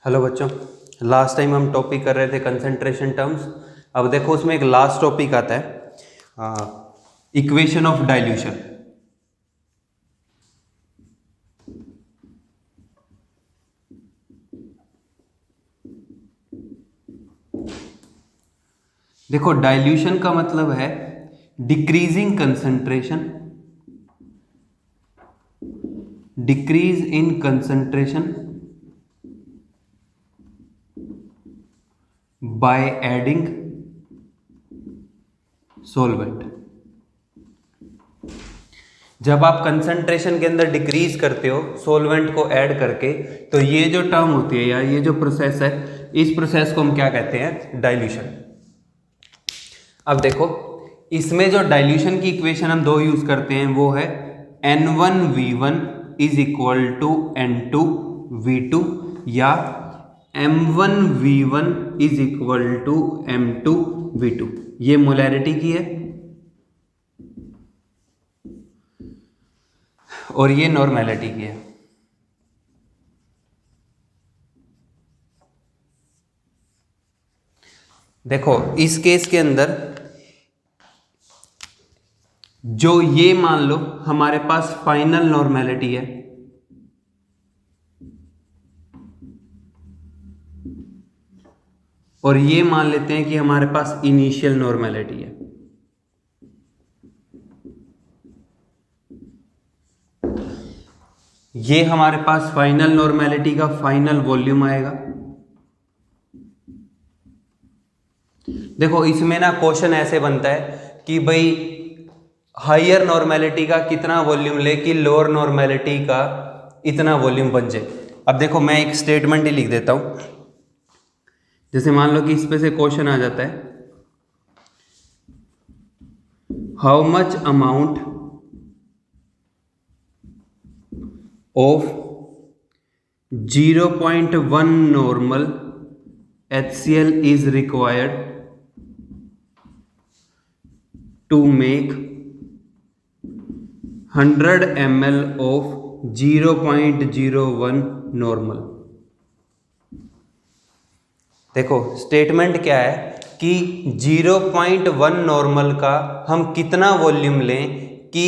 Hello बच्चों, last time हम topic कर रहे थे कंसंट्रेशन टर्म्स। अब देखो उसमें एक लास्ट टॉपिक आता है इक्वेशन ऑफ डाइल्यूशन। देखो डाइल्यूशन का मतलब है decreasing concentration, decrease in concentration by adding solvent. जब आप कंसंट्रेशन के अंदर डिक्रीज करते हो सॉल्वेंट को ऐड करके, तो ये जो टर्म होती है या ये जो प्रोसेस है, इस प्रोसेस को हम क्या कहते हैं? डाइल्यूशन। अब देखो इसमें जो डाइल्यूशन की इक्वेशन हम दो यूज करते हैं वो है N1V1 is equal to N2V2 या M1V1 is equal to M2V2। ये मोलैरिटी की है और ये नॉर्मेलिटी की है। देखो इस केस के अंदर जो ये मान लो हमारे पास फाइनल नॉर्मेलिटी है, और ये मान लेते हैं कि हमारे पास इनिशियल नॉर्मेलिटी है। ये हमारे पास फाइनल नॉर्मेलिटी का फाइनल वॉल्यूम आएगा। देखो इसमें ना क्वेश्चन ऐसे बनता है कि भाई हायर नॉर्मेलिटी का कितना वॉल्यूम ले कि लोअर नॉर्मेलिटी का इतना वॉल्यूम बन जाए। अब देखो मैं एक स्टेटमेंट ही लिख देता हूं, जैसे मान लो कि इस पे से क्वेश्चन आ जाता है how much amount of 0.1 normal HCl is required to make 100 ml of 0.01 normal. देखो स्टेटमेंट क्या है कि 0.1 नॉर्मल का हम कितना वॉल्यूम लें कि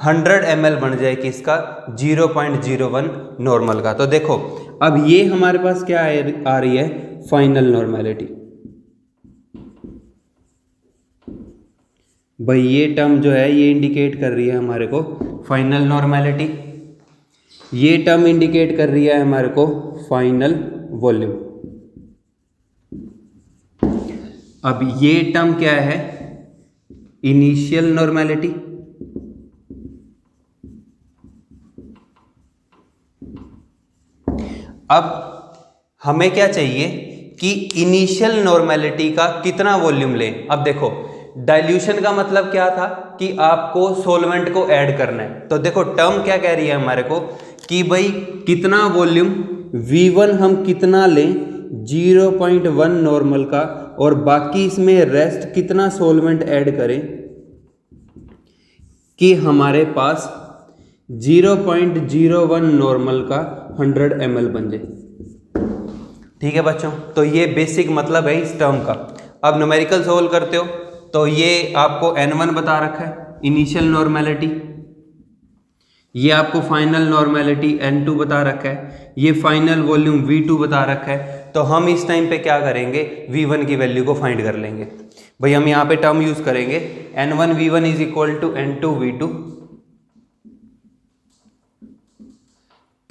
100 ml बन जाए कि इसका 0.01 नॉर्मल का। तो देखो अब ये हमारे पास क्या आ रही है? Final normality. भाई ये टर्म जो है ये इंडिकेट कर रही है हमारे को फाइनल नॉर्मेलिटी, ये टर्म इंडिकेट कर रही है हमारे को फाइनल वॉल्यूम। अब ये टर्म क्या है? Initial normality. अब हमें क्या चाहिए कि इनिशियल नॉर्मेलिटी का कितना वॉल्यूम लें। अब देखो डाइल्यूशन का मतलब क्या था कि आपको सॉल्वेंट को ऐड करना है। तो देखो टर्म क्या कह रही है हमारे को कि भाई कितना वॉल्यूम V1 हम कितना लें 0.1 नॉर्मल का, और बाकी इसमें रेस्ट कितना सॉल्वेंट ऐड करें कि हमारे पास 0.01 नॉर्मल का 100 ml बन जाए। ठीक है बच्चों, तो ये बेसिक मतलब है इस टर्म का। अब न्यूमेरिकल सोल्व करते हो तो ये आपको N1 बता रखा है इनिशियल नॉर्मेलिटी, ये आपको फाइनल नॉर्मेलिटी N2 बता रखा है, ये फाइनल वॉल्यूम V2 बता रखा है। तो हम इस टाइम पे क्या करेंगे? V1 की वैल्यू को फाइंड कर लेंगे। भाई हम यहाँ पे टर्म यूज करेंगे N1V1 is equal to N2V2।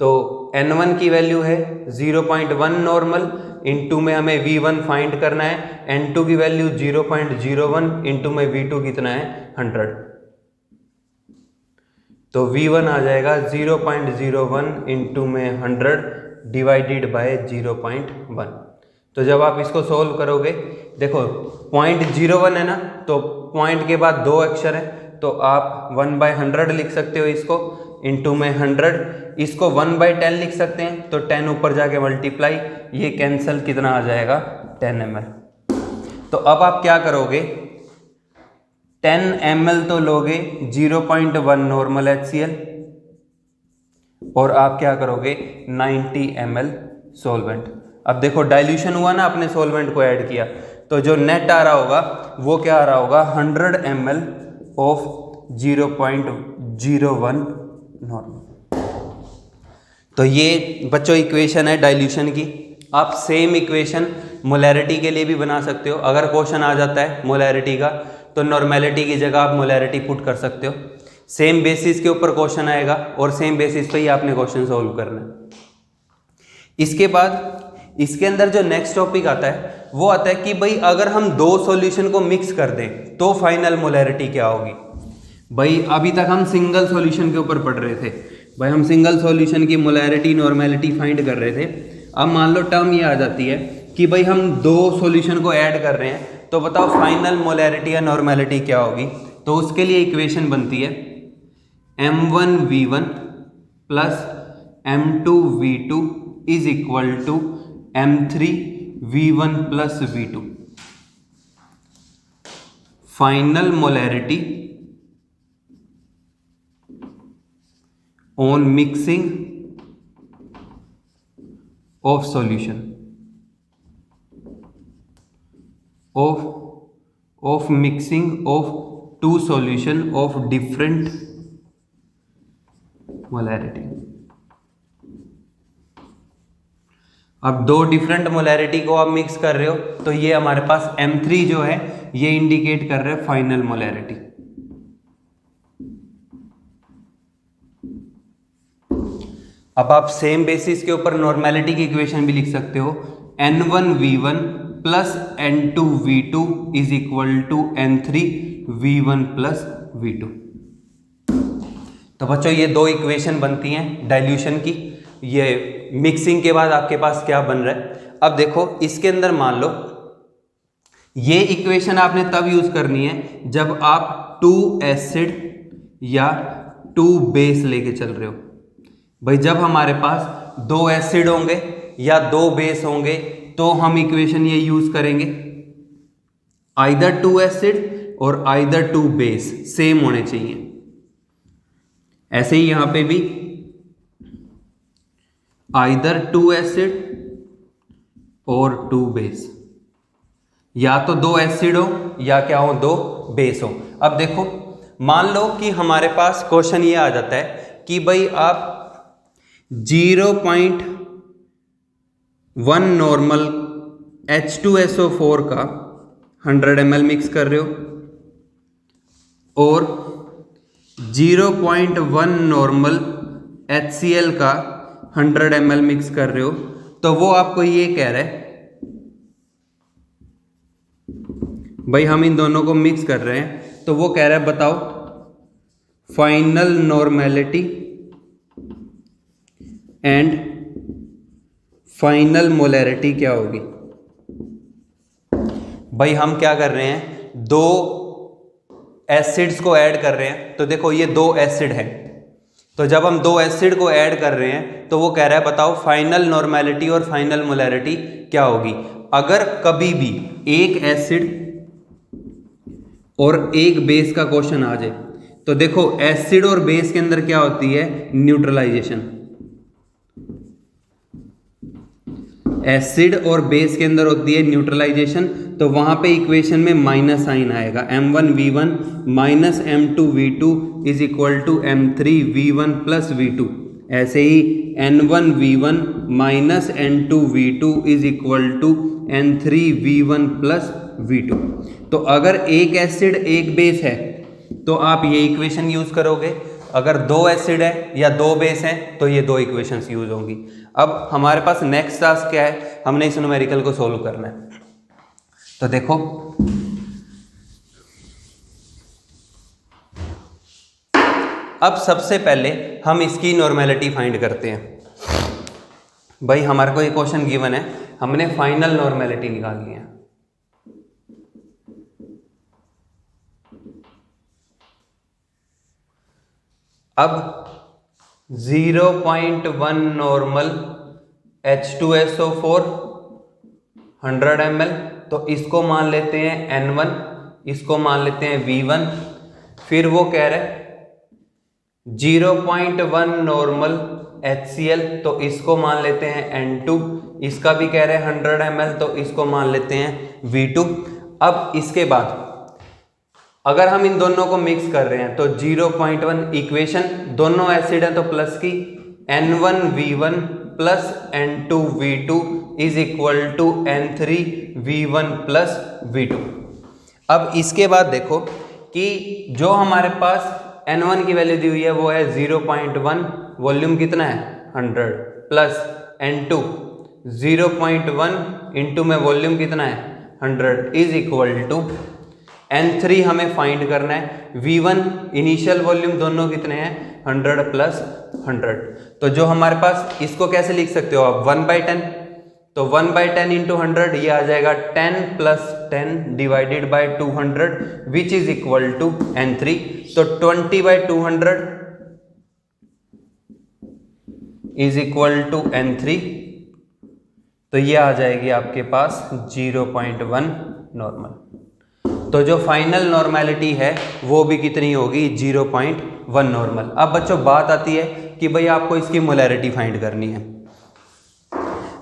तो N1 की वैल्यू है 0.1 नॉर्मल, इनटू में हमें V1 फाइंड करना है, N2 की वैल्यू 0.01, इनटू में V2 कितना है 100। तो V1 आ जाएगा 0.01 इनटू में 100 डिवाइडेड बाय 0.1। तो जब आप इसको सोल्व करोगे, देखो 0.01 है ना, तो पॉइंट के बाद दो अक्षर है, तो आप 1/100 लिख सकते हो इसको, इनटू में 100, इसको 1/10 लिख सकते हैं, तो 10 ऊपर जाके मल्टीप्लाई, ये कैंसल कितना आ जाएगा 10 ml। तो अब आप क्या करोगे? 10 ml तो लोगे 0.1 नॉर्मल HCl, और आप क्या करोगे 90 ml सॉल्वेंट। अब देखो डाइल्यूशन हुआ ना, अपने सॉल्वेंट को ऐड किया, तो जो नेट आ रहा होगा वो क्या आ रहा होगा, 100 ml ऑफ 0.01 नॉर्मल। तो ये बच्चों इक्वेशन है डाइल्यूशन की। आप सेम इक्वेशन मोलैरिटी के लिए भी बना सकते हो। अगर क्वेश्चन आ जाता है मोलैरिटी का, तो नॉर्मेलिटी की जगह आप मोलैरिटी पुट कर सकते हो। सेम बेसिस के ऊपर क्वेश्चन आएगा और सेम बेसिस पे ही आपने क्वेश्चन सॉल्व करना है। इसके बाद इसके अंदर जो नेक्स्ट टॉपिक आता है वो आता है कि भाई अगर हम दो सॉल्यूशन को मिक्स कर दें तो फाइनल मोलैरिटी क्या होगी। भाई अभी तक हम सिंगल सॉल्यूशन के ऊपर पढ़ रहे थे, भाई हम सिंगल सॉल्यूशन की मोलैरिटी नॉर्मेलिटी फाइंड कर रहे थे। अब मान लो टर्म ये आ जाती है कि भाई हम दो सॉल्यूशन को ऐड कर रहे हैं, तो बताओ फाइनल मोलैरिटी या नॉर्मेलिटी क्या होगी। तो उसके लिए इक्वेशन बनती है M1V1 plus M2V2 is equal to M3V1 plus V2। Final molarity on mixing of solution of mixing of two solution of different molarity। अब दो डिफरेंट मोलैरिटी को आप मिक्स कर रहे हो, तो ये हमारे पास M3 जो है ये इंडिकेट कर रहे हैं फाइनल मोलैरिटी। अब आप सेम बेसिस के ऊपर नॉर्मेलिटी की इक्वेशन भी लिख सकते हो, N1V1 plus N2V2 is equal to N3V1 plus V2। तो बच्चों ये दो इक्वेशन बनती हैं डाइल्यूशन की। ये मिक्सिंग के बाद आपके पास क्या बन रहा है। अब देखो इसके अंदर मान लो ये इक्वेशन आपने तब यूज करनी है जब आप 2 एसिड या 2 बेस लेके चल रहे हो। भाई जब हमारे पास 2 एसिड होंगे या 2 बेस होंगे तो हम इक्वेशन ये यूज करेंगे, आइदर 2 एसिड और आइदर 2 बेस सेम होने चाहिए। ऐसे ही यहां पे भी आइदर 2 एसिड और 2 बेस, या तो 2 एसिड हो या क्या हो 2 बेस हो। अब देखो मान लो कि हमारे पास क्वेश्चन ये आ जाता है कि भाई आप 0.1 नॉर्मल H2SO4 का 100 ml मिक्स कर रहे हो और 0.1 नॉर्मल HCl का 100 ml मिक्स कर रहे हो, तो वो आपको ये कह रहा है भाई हम इन दोनों को मिक्स कर रहे हैं, तो वो कह रहा है बताओ final normality and final molarity क्या होगी। भाई हम क्या कर रहे हैं, 2 एसिड्स को ऐड कर रहे हैं। तो देखो ये 2 एसिड है, तो जब हम 2 एसिड को ऐड कर रहे हैं तो वो कह रहा है बताओ फाइनल नॉर्मेलिटी और फाइनल मोलैरिटी क्या होगी। अगर कभी भी एक एसिड और एक बेस का क्वेश्चन आ जाए, तो देखो एसिड और बेस के अंदर क्या होती है, न्यूट्रलाइजेशन। एसिड और बेस के अंदर होती है न्यूट्रलाइजेशन, तो वहां पे इक्वेशन में माइनस साइन आएगा, M1V1 minus M2V2 is equal to M3V1 plus V2। ऐसे ही N1V1 minus N2V2 is equal to N3V1 plus V2। तो अगर एक एसिड एक बेस है तो आप ये इक्वेशन यूज करोगे, अगर 2 एसिड है या 2 बेस हैं तो ये 2 इक्वेशंस यूज होंगी। अब हमारे पास नेक्स्ट टास्क क्या है, हमने इस न्यूमेरिकल को सोल्व करना है। तो देखो अब सबसे पहले हम इसकी नॉर्मेलिटी फाइंड करते हैं। भाई हमारे को एक क्वेश्चन गिवन है, हमने फाइनल नॉर्मेलिटी निकालनी है। अब 0.1 नॉर्मल H2SO4 100 ml, तो इसको मान लेते हैं N1, इसको मान लेते हैं V1। फिर वो कह रहे हैं 0.1 नॉर्मल HCl, तो इसको मान लेते हैं N2, इसका भी कह रहे हैं 100 ml, तो इसको मान लेते हैं V2। अब इसके बाद अगर हम इन दोनों को मिक्स कर रहे हैं तो 0.1 इक्वेशन, दोनों एसिड हैं तो प्लस की, N1V1 plus N2V2 is equal to N3V1 plus V2। अब इसके बाद देखो कि जो हमारे पास N1 की वैल्यू दी हुई है वो है 0.1, वॉल्यूम कितना है 100, प्लस N2 0.1 इंटू में वॉल्यूम कितना है 100 इज इक्वल टू N3 हमें फाइंड करना है, V1 इनिशियल वॉल्यूम दोनों कितने हैं 100 प्लस 100। तो जो हमारे पास, इसको कैसे लिख सकते हो आप 1/10, तो 1/10 इंटू 100 ये आ जाएगा 10 plus 10 divided by 200 which is equal to N3। तो 20/200 इज इक्वल टू N3, तो ये आ जाएगी आपके पास 0.1 नॉर्मल। तो जो फाइनल नॉर्मेलिटी है वो भी कितनी होगी 0.1 नॉर्मल। अब बच्चों बात आती है कि भाई आपको इसकी मोलैरिटी फाइंड करनी है।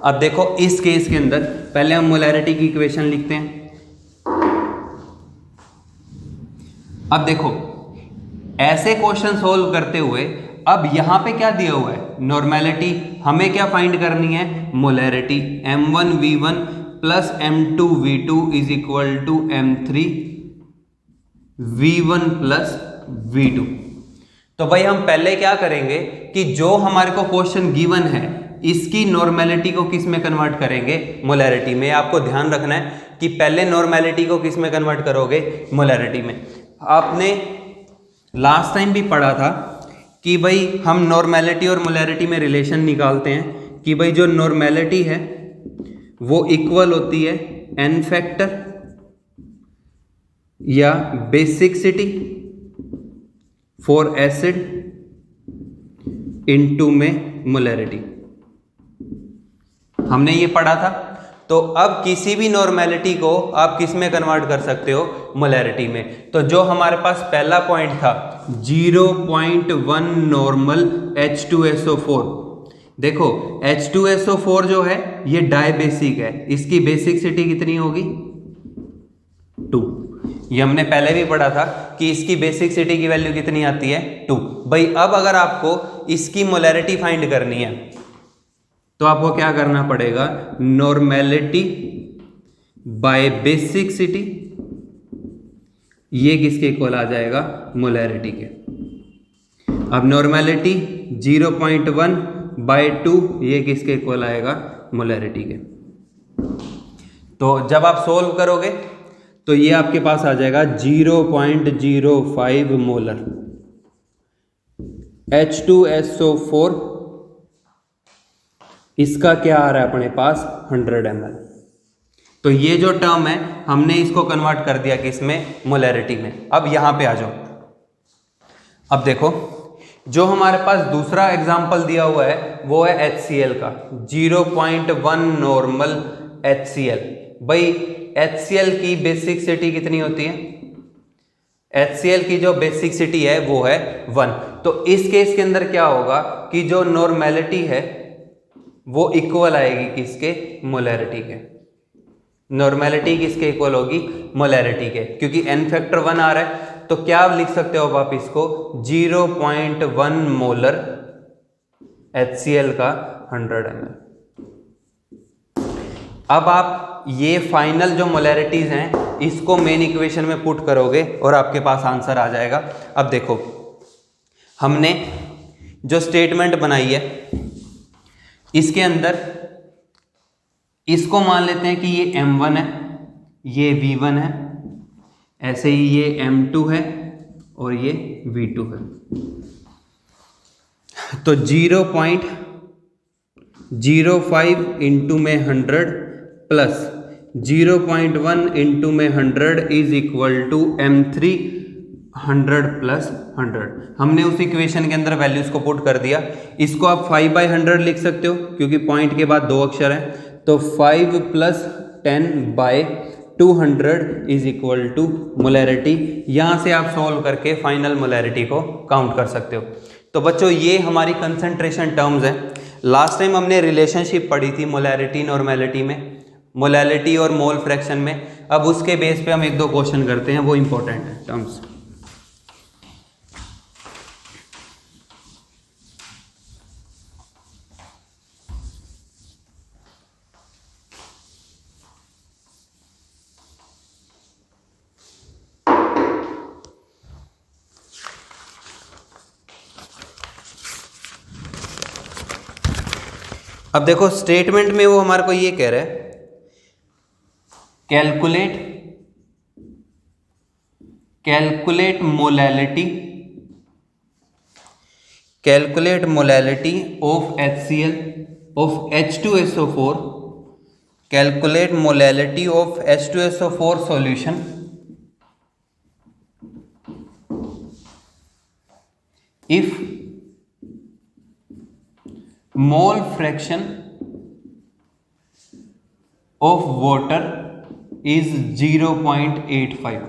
अब देखो इस केस के अंदर पहले हम मोलैरिटी की इक्वेशन लिखते हैं। अब देखो ऐसे क्वेश्चन सोल्व करते हुए अब यहां पे क्या दिया हुआ है नॉर्मेलिटी, हमें क्या फाइंड करनी है molarity, M1V1 plus M2V2 is equal to M3V1 plus V2। तो भाई हम पहले क्या करेंगे कि जो हमारे को क्वेश्चन गिवन है इसकी नॉर्मेलिटी को किस में कन्वर्ट करेंगे मोलैरिटी में। आपको ध्यान रखना है कि पहले नॉर्मेलिटी को किस में कन्वर्ट करोगे मोलैरिटी में। आपने लास्ट टाइम भी पढ़ा था कि भाई हम नॉर्मेलिटी और मोलैरिटी में रिलेशन निकालते हैं कि भाई जो नॉर्मेलिटी है वो इक्वल होती है n फैक्टर या बेसिसिटी फॉर एसिड इनटू में मोलैरिटी, हमने ये पढ़ा था। तो अब किसी भी नॉर्मेलिटी को आप किस में कन्वर्ट कर सकते हो मोलैरिटी में। तो जो हमारे पास पहला पॉइंट था 0.1 नॉर्मल H2SO4, देखो H2SO4 जो है ये डाइबेसिक है, इसकी बेसिसिटी कितनी होगी 2। ये हमने पहले भी पढ़ा था कि इसकी बेसिसिटी की वैल्यू कितनी आती है 2। भाई अब अगर आपको इसकी मोलैरिटी फाइंड करनी है तो आपको क्या करना पड़ेगा, नॉर्मेलिटी बाय बेसिसिटी, ये किसके इक्वल आ जाएगा मोलैरिटी के। अब नॉर्मेलिटी 0.1 बाय 2 ये किसके इक्वल आएगा मोलैरिटी के। तो जब आप सोल्व करोगे तो ये आपके पास आ जाएगा 0.05 मोलर H2SO4, इसका क्या आ रहा है अपने पास 100 ml। तो ये जो टर्म है हमने इसको कन्वर्ट कर दिया किसमें मोलैरिटी में। अब यहां पे आ जाओ। अब देखो जो हमारे पास दूसरा एग्जाम्पल दिया हुआ है वो है HCl का, 0.1 नॉर्मल HCl। भाई HCl की बेसिसिटी कितनी होती है, HCl की जो बेसिसिटी है वो है 1। तो इस केस के अंदर क्या होगा कि जो नॉर्मेलिटी है वो इक्वल आएगी किसके मोलैरिटी के। नॉर्मेलिटी किसके इक्वल होगी मोलैरिटी के, क्योंकि n फैक्टर 1 आ रहा है। तो क्या लिख सकते हो आप इसको 0.1 मोलर HCl का 100 ml। अब आप ये फाइनल जो मोलैरिटीज हैं इसको मेन इक्वेशन में पुट करोगे और आपके पास आंसर आ जाएगा। अब देखो हमने जो स्टेटमेंट बनाई है इसके अंदर इसको मान लेते हैं कि ये M1 है, ये V1 है, ऐसे ही ये M2 है और ये V2 है। तो 0.05 इंटू में 100 प्लस 0.1 इंटू में 100 is equal to M3 100 plus 100। हमने उस इक्वेशन के अंदर वैल्यूज को पुट कर दिया। इसको आप 5/100 लिख सकते हो क्योंकि पॉइंट के बाद 2 अक्षर हैं। तो 5 plus 10/200 is equal to molarity. यहाँ से आप सॉल्व करके फाइनल मोलैरिटी को काउंट कर सकते हो। तो बच्चों ये हमारी कंसंट्रेशन टर्म्स हैं। लास्ट टाइम हमने रिलेशनशिप पढ़ी थी मोलैलिटी नॉर्मेलिटी में, मोलैलिटी और मोल फ्रैक्शन में। अब उसके बेस पे हम एक दो क्वेश्चन करते हैं, वो इंपॉर्टेंट है टर्म्स। अब देखो स्टेटमेंट में वो हमारे को ये कह रहा है calculate molality of HCl of H2SO4, calculate molality of H2SO4 solution if mole fraction of water is 0.85।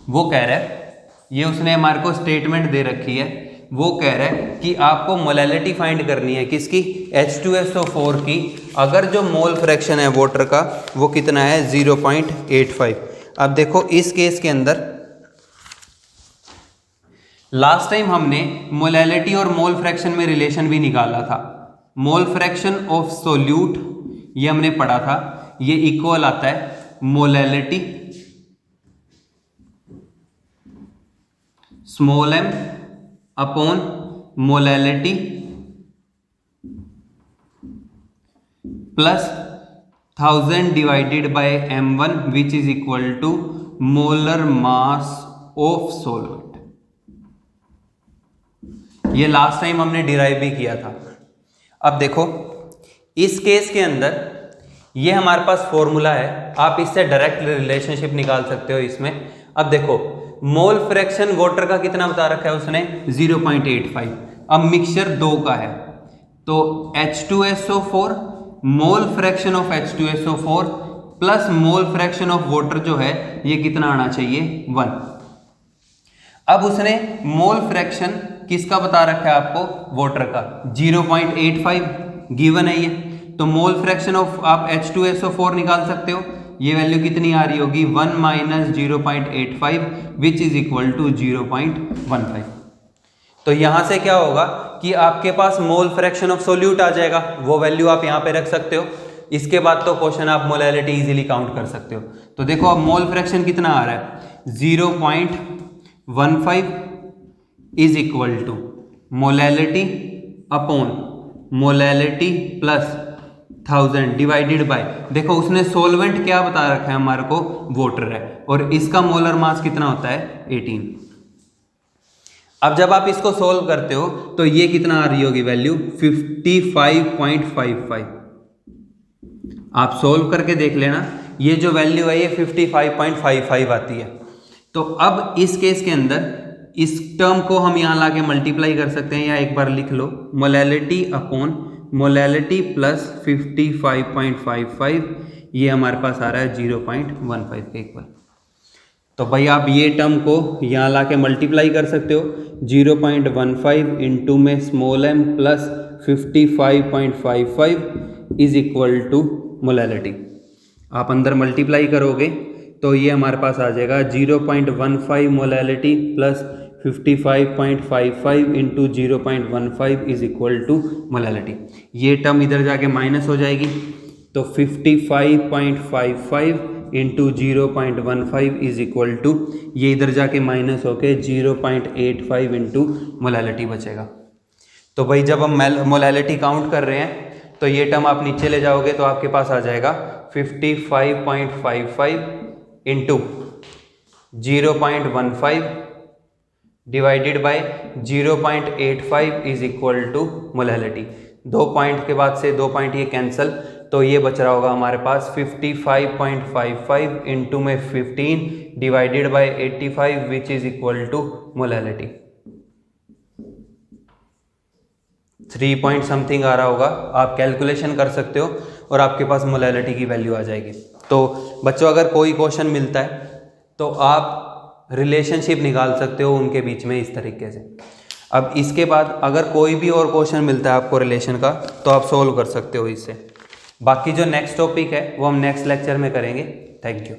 वो कह रहा है, ये उसने हमारे को स्टेटमेंट दे रखी है, वो कह रहा है कि आपको मोलैलिटी फाइंड करनी है किसकी, H2SO4 की, अगर जो मोल फ्रैक्शन है वाटर का वो कितना है 0.85। अब देखो इस केस के अंदर लास्ट टाइम हमने मोलैलिटी और मोल फ्रैक्शन में रिलेशन भी निकाला था। मोल फ्रैक्शन ऑफ सोल्यूट ये हमने पढ़ा था, ये इक्वल आता है molality small m upon molality plus 1000 divided by m1 which is equal to molar mass of solvent. ये लास्ट टाइम हमने डिराइव भी किया था। अब देखो इस केस के अंदर ये हमारे पास फॉर्मूला है, आप इससे डायरेक्ट रिलेशनशिप निकाल सकते हो इसमें। अब देखो मोल फ्रैक्शन वाटर का कितना बता रखा है उसने 0.85। अब मिक्सचर 2 का है तो H2SO4 mole fraction of H2SO4 plus mole fraction of water जो है ये कितना आना चाहिए 1। अब उसने मोल फ्रैक्शन किसका बता रखा है आपको, वाटर का 0.85 गिवन है ये, तो मोल फ्रैक्शन ऑफ आप H2SO4 निकाल सकते हो। ये वैल्यू कितनी आ रही होगी 1 minus 0.85 which is equal to 0.15। तो यहां से क्या होगा कि आपके पास मोल फ्रैक्शन ऑफ सोल्यूट आ जाएगा, वो वैल्यू आप यहां पे रख सकते हो। इसके बाद तो क्वेश्चन आप मोलैलिटी इजीली काउंट कर सकते हो। तो देखो अब मोल फ्रैक्शन कितना आ रहा है 0.15 is equal to molality upon molality plus 1000 divided by, देखो उसने सोलवेंट क्या बता रखा है हमारे को, वाटर है, और इसका मोलर मास कितना होता है 18। अब जब आप इसको सोल्व करते हो तो ये कितना आ रही होगी वैल्यू 55.55। आप सोल्व करके देख लेना, ये जो वैल्यू है ये 55.55 आती है। तो अब इस केस के अंदर इस टर्म को हम यहाँ ला के मल्टीप्लाई कर सकते हैं, या एक बार लिख लो मोलैलिटी अपॉन मोलैलिटी प्लस 55.55, ये हमारे पास आ रहा है 0.15 के इक्वल। तो भाई आप ये टर्म को यहाँ ला के मल्टीप्लाई कर सकते हो, 0.15 इंटू में small m plus 55.55 is equal to molality. आप अंदर मल्टीप्लाई करोगे तो ये हमारे पास आ जाएगा 0.15 molality plus 55.55 into 0.15 is equal to molality. ये टर्म इधर जाके माइनस हो जाएगी, तो 55.55 इंटू 0.15 इज इक्वल टू, ये इधर जाके माइनस होके 0.85 इंटू मोलैलिटी बचेगा। तो भाई जब हम मोलैलिटी काउंट कर रहे हैं तो ये टर्म आप नीचे ले जाओगे तो आपके पास आ जाएगा 55.55 into 0.15 divided by 0.85 is equal to molality. 2 point के बाद से 2 पॉइंट ये कैंसिल, तो ये बच रहा होगा हमारे पास 55.55 इंटू में 15 divided by 85 which is equal to molality. 3 point something आ रहा होगा, आप कैलकुलेशन कर सकते हो और आपके पास मोलैलिटी की वैल्यू आ जाएगी। तो बच्चों अगर कोई क्वेश्चन मिलता है तो आप रिलेशनशिप निकाल सकते हो उनके बीच में इस तरीके से। अब इसके बाद अगर कोई भी और क्वेश्चन मिलता है आपको रिलेशन का तो आप सोल्व कर सकते हो इससे। बाकी जो नेक्स्ट टॉपिक है वो हम नेक्स्ट लेक्चर में करेंगे। Thank you.